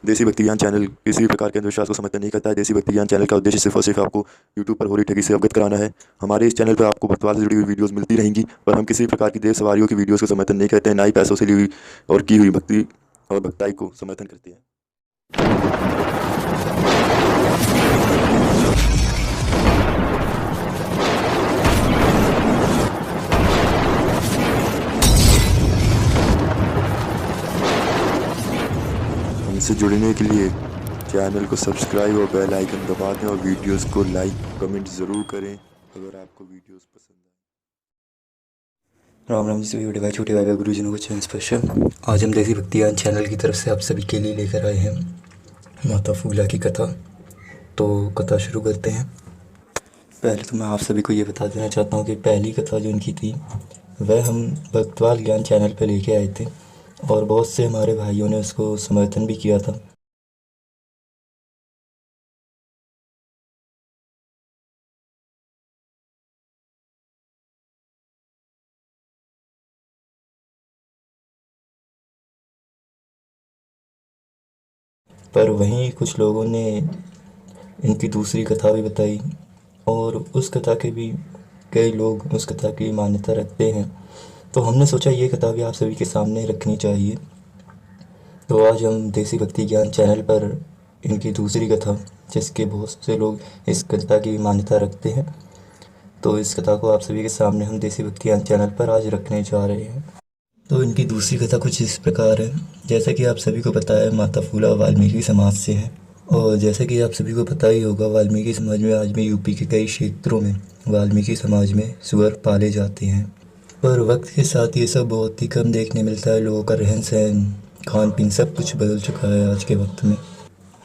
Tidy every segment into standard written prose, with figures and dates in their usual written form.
देसी भक्ति ज्ञान चैनल किसी भी प्रकार के अंधविश्वास को समर्थन नहीं करता है। देसी भक्ति ज्ञान चैनल का उद्देश्य सिर्फ और सिर्फ आपको यूट्यूब पर हो रही ठगी से अवगत कराना है। हमारे इस चैनल पर आपको भक्तवाद से जुड़ी हुई वीडियोस मिलती रहेंगी, पर हम किसी प्रकार की देव सवारियों की वीडियोस को समर्थन नहीं करते हैं, ना ही पैसों से ली हुई और की हुई भक्ति और भक्ताई को समर्थन करते हैं। हमसे जुड़ने के लिए चैनल को सब्सक्राइब और बेल आइकन दबा दें और वीडियोस को लाइक कमेंट ज़रूर करें अगर आपको वीडियोस पसंद आए। राम राम जी सभी बड़े भाई छोटे भाई गुरुजनों को चैनल स्पेशल। आज हम देसी भक्ति ज्ञान चैनल की तरफ से आप सभी के लिए लेकर आए हैं माता फूला की कथा। तो कथा शुरू करते हैं। पहले तो मैं आप सभी को ये बता देना चाहता हूँ कि पहली कथा जो इनकी थी वह हम भक्तवाल ज्ञान चैनल पर लेके आए थे और बहुत से हमारे भाइयों ने उसको समर्थन भी किया था। पर वहीं कुछ लोगों ने इनकी दूसरी कथा भी बताई और उस कथा के भी कई लोग उस कथा की मान्यता रखते हैं। तो हमने सोचा ये कथा भी आप सभी के सामने रखनी चाहिए। तो आज हम देसी भक्ति ज्ञान चैनल पर इनकी दूसरी कथा, जिसके बहुत से लोग इस कथा की मान्यता रखते हैं, तो इस कथा को आप सभी के सामने हम देसी भक्ति ज्ञान चैनल पर आज रखने जा रहे हैं। तो इनकी दूसरी कथा कुछ इस प्रकार है। जैसा कि आप सभी को पता है, माता फूला वाल्मीकि समाज से है और जैसे कि आप सभी को पता ही होगा, वाल्मीकि समाज में आज भी यूपी के कई क्षेत्रों में वाल्मीकि समाज में सुअर पाले जाते हैं। पर वक्त के साथ ये सब बहुत ही कम देखने मिलता है। लोगों का रहन सहन, खान पीन सब कुछ बदल चुका है आज के वक्त में।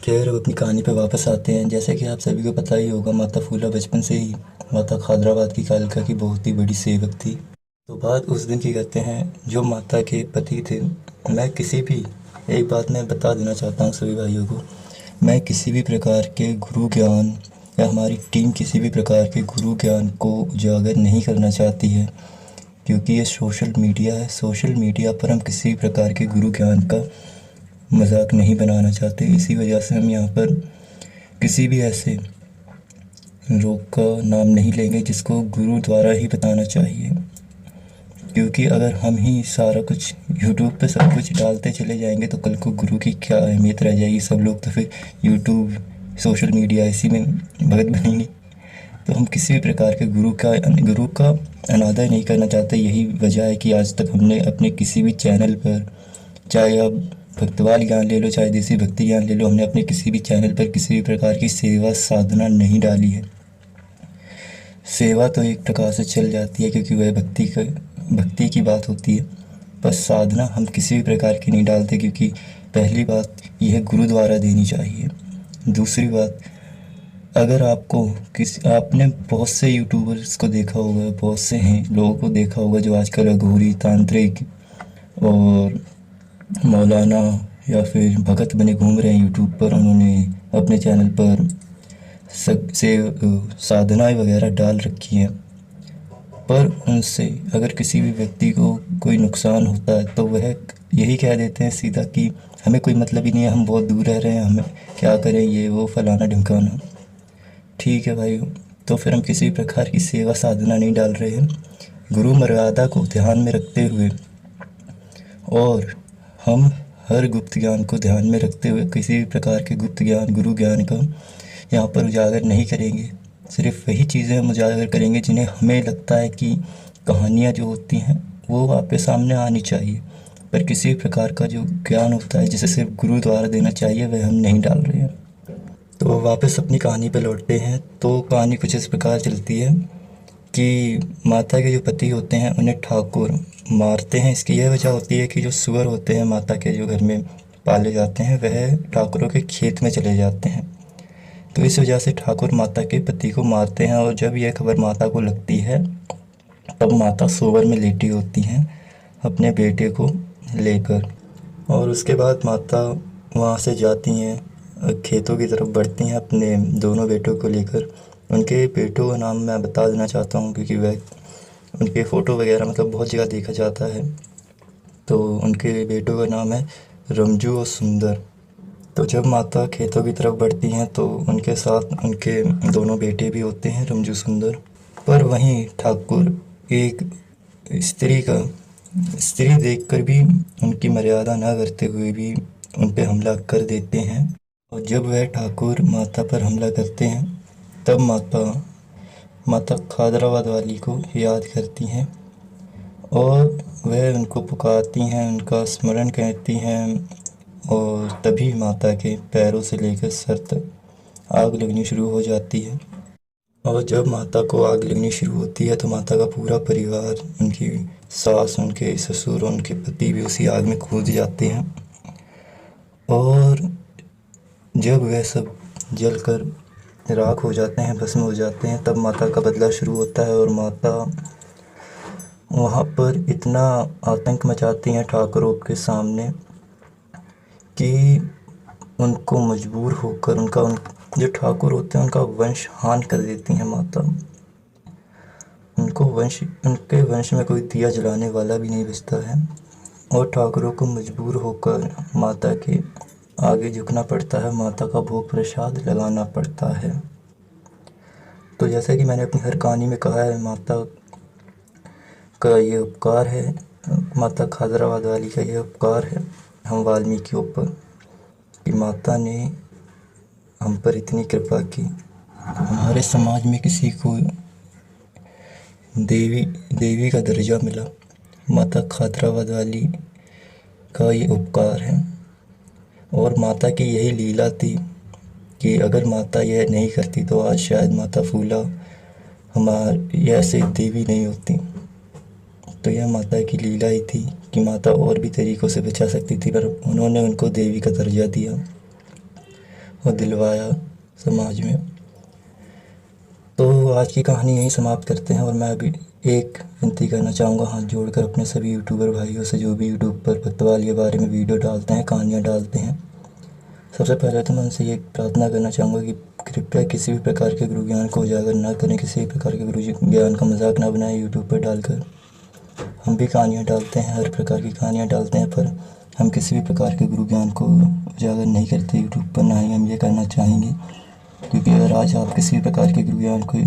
खैर, अब अपनी कहानी पर वापस आते हैं। जैसे कि आप सभी को पता ही होगा, माता फूला बचपन से ही माता खादराबाद की कालिका की बहुत ही बड़ी सेवक थी। तो बात उस दिन की करते हैं जो माता के पति थे। एक बात मैं बता देना चाहता हूँ सभी भाइयों को, मैं किसी भी प्रकार के गुरु ज्ञान या हमारी टीम किसी भी प्रकार के गुरु ज्ञान को उजागर नहीं करना चाहती है, क्योंकि ये सोशल मीडिया है। सोशल मीडिया पर हम किसी भी प्रकार के गुरु ज्ञान का मजाक नहीं बनाना चाहते। इसी वजह से हम यहाँ पर किसी भी ऐसे लोग का नाम नहीं लेंगे जिसको गुरु द्वारा ही बताना चाहिए, क्योंकि अगर हम ही सारा कुछ यूट्यूब पे सब कुछ डालते चले जाएंगे तो कल को गुरु की क्या अहमियत रह जाएगी। सब लोग तो फिर यूट्यूब, सोशल मीडिया इसी में भगत बनेंगे। तो हम किसी भी प्रकार के गुरु का अनादर नहीं करना चाहते। यही वजह है कि आज तक हमने अपने किसी भी चैनल पर, चाहे आप भक्तवाल ज्ञान ले लो, चाहे देसी भक्ति ज्ञान ले लो, हमने अपने किसी भी चैनल पर किसी भी प्रकार की सेवा साधना नहीं डाली है। सेवा तो एक प्रकार से चल जाती है क्योंकि वह भक्ति की बात होती है, पर साधना हम किसी भी प्रकार की नहीं डालते, क्योंकि पहली बात यह गुरु द्वारा देनी चाहिए। दूसरी बात, अगर आपने बहुत से यूट्यूबर्स को देखा होगा, बहुत से हैं लोगों को देखा होगा जो आजकल अघोरी, तांत्रिक और मौलाना या फिर भगत बने घूम रहे हैं यूट्यूब पर। उन्होंने अपने चैनल पर साधनाएं वगैरह डाल रखी हैं, पर उनसे अगर किसी भी व्यक्ति को कोई नुकसान होता है तो वह यही कह देते हैं सीधा कि हमें कोई मतलब ही नहीं है, हम बहुत दूर रह रहे हैं, हमें क्या करें, ये वो फलाना ढिमकाना। ठीक है भाई, तो फिर हम किसी भी प्रकार की सेवा साधना नहीं डाल रहे हैं। गुरु मर्यादा को ध्यान में रखते हुए और हम हर गुप्त ज्ञान को ध्यान में रखते हुए किसी भी प्रकार के गुप्त ज्ञान, गुरु ज्ञान का यहाँ पर उजागर नहीं करेंगे। सिर्फ वही चीज़ें हम उजागर करेंगे जिन्हें हमें लगता है कि कहानियाँ जो होती हैं वो आपके सामने आनी चाहिए, पर किसी भी प्रकार का जो ज्ञान होता है जिसे सिर्फ गुरु द्वारा देना चाहिए वह हम नहीं डाल रहे हैं। तो वापस अपनी कहानी पर लौटते हैं। तो कहानी कुछ इस प्रकार चलती है कि माता के जो पति होते हैं उन्हें ठाकुर मारते हैं। इसकी यह वजह होती है कि जो सुअर होते हैं माता के जो घर में पाले जाते हैं वह ठाकुरों के खेत में चले जाते हैं। तो इस वजह से ठाकुर माता के पति को मारते हैं और जब यह खबर माता को लगती है तब माता सोवर में लेटी होती हैं अपने बेटे को लेकर, और उसके बाद माता वहाँ से जाती हैं, खेतों की तरफ बढ़ती हैं अपने दोनों बेटों को लेकर। उनके बेटों का नाम मैं बता देना चाहता हूँ क्योंकि वह उनके फ़ोटो वगैरह मतलब बहुत जगह देखा जाता है। तो उनके बेटों का नाम है रमजू और सुंदर। तो जब माता खेतों की तरफ बढ़ती हैं तो उनके साथ उनके दोनों बेटे भी होते हैं, रमजू सुंदर। पर वहीं ठाकुर एक स्त्री देखकर भी उनकी मर्यादा न करते हुए भी उन पे हमला कर देते हैं। और जब वह ठाकुर माता पर हमला करते हैं तब माता खादराबाद वाली को याद करती हैं और वह उनको पुकारती हैं, उनका स्मरण करती हैं, और तभी माता के पैरों से लेकर सर तक आग लगनी शुरू हो जाती है। और जब माता को आग लगनी शुरू होती है तो माता का पूरा परिवार, उनकी सास, उनके ससुर और उनके पति भी उसी आग में कूद जाते हैं। और जब वह सब जलकर राख हो जाते हैं, भस्म हो जाते हैं, तब माता का बदला शुरू होता है। और माता वहाँ पर इतना आतंक मचाती हैं ठाकुरों के सामने कि उनको मजबूर होकर जो ठाकुर होते हैं उनका वंश हान कर देती हैं माता। उनके वंश में कोई दिया जलाने वाला भी नहीं बचता है और ठाकुरों को मजबूर होकर माता के आगे झुकना पड़ता है, माता का भोग प्रसाद लगाना पड़ता है। तो जैसा कि मैंने अपनी हर कहानी में कहा है, माता का ये उपकार है, माता खादराबाद वाली का ये उपकार है हम वाल्मीकियों पर, कि माता ने हम पर इतनी कृपा की। हमारे समाज में किसी को देवी का दर्जा मिला, माता खादराबाद वाली का ये उपकार है। और माता की यही लीला थी कि अगर माता यह नहीं करती तो आज शायद माता फूला हमारी ऐसे देवी नहीं होती। तो यह माता की लीला ही थी कि माता और भी तरीक़ों से बचा सकती थी, पर उन्होंने उनको देवी का दर्जा दिया और दिलवाया समाज में। तो आज की कहानी यहीं समाप्त करते हैं। और मैं अभी एक विनती करना चाहूँगा हाथ जोड़कर अपने सभी यूट्यूबर भाइयों से, जो भी यूट्यूब पर पतवाल के बारे में वीडियो डालते हैं, कहानियाँ डालते हैं। सबसे पहले तो मैं उनसे ये प्रार्थना करना चाहूँगा कि कृपया किसी भी प्रकार के गुरु ज्ञान को उजागर ना करें, किसी भी प्रकार के गुरु ज्ञान का मजाक ना बनाएं यूट्यूब पर डालकर। हम भी कहानियाँ डालते हैं, हर प्रकार की कहानियाँ डालते हैं, पर हम किसी भी प्रकार के गुरु ज्ञान को उजागर नहीं करते यूट्यूब पर, ना ही हम ये करना चाहेंगे। क्योंकि अगर आज आप किसी भी प्रकार के गुरु ज्ञान को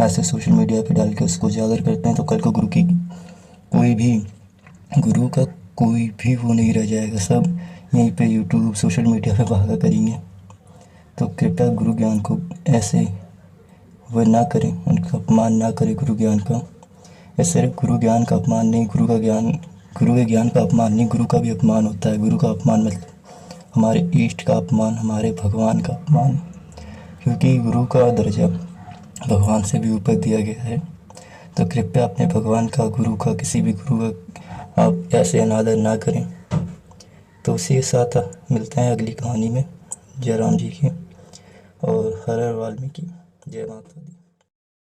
ऐसे सोशल मीडिया पर डाल के उसको उजागर करते हैं तो कल को गुरु का कोई भी वो नहीं रह जाएगा, सब यहीं पे यूट्यूब सोशल मीडिया पे भागा करेंगे। तो कृपया गुरु ज्ञान को ऐसे वह ना करें, उनका अपमान ना करें गुरु ज्ञान का। यह सिर्फ गुरु ज्ञान का अपमान नहीं, गुरु के ज्ञान का अपमान नहीं, गुरु का भी अपमान होता है। गुरु का अपमान मतलब हमारे इष्ट का अपमान, हमारे भगवान का अपमान, क्योंकि गुरु का दर्जा भगवान से भी ऊपर दिया गया है। तो कृपया अपने भगवान का, गुरु का, किसी भी गुरु का आप ऐसे अनादर ना करें। तो उसी के साथ मिलते हैं अगली कहानी में। जय राम जी की और हर हर वाल्मीकि, जय माता दी।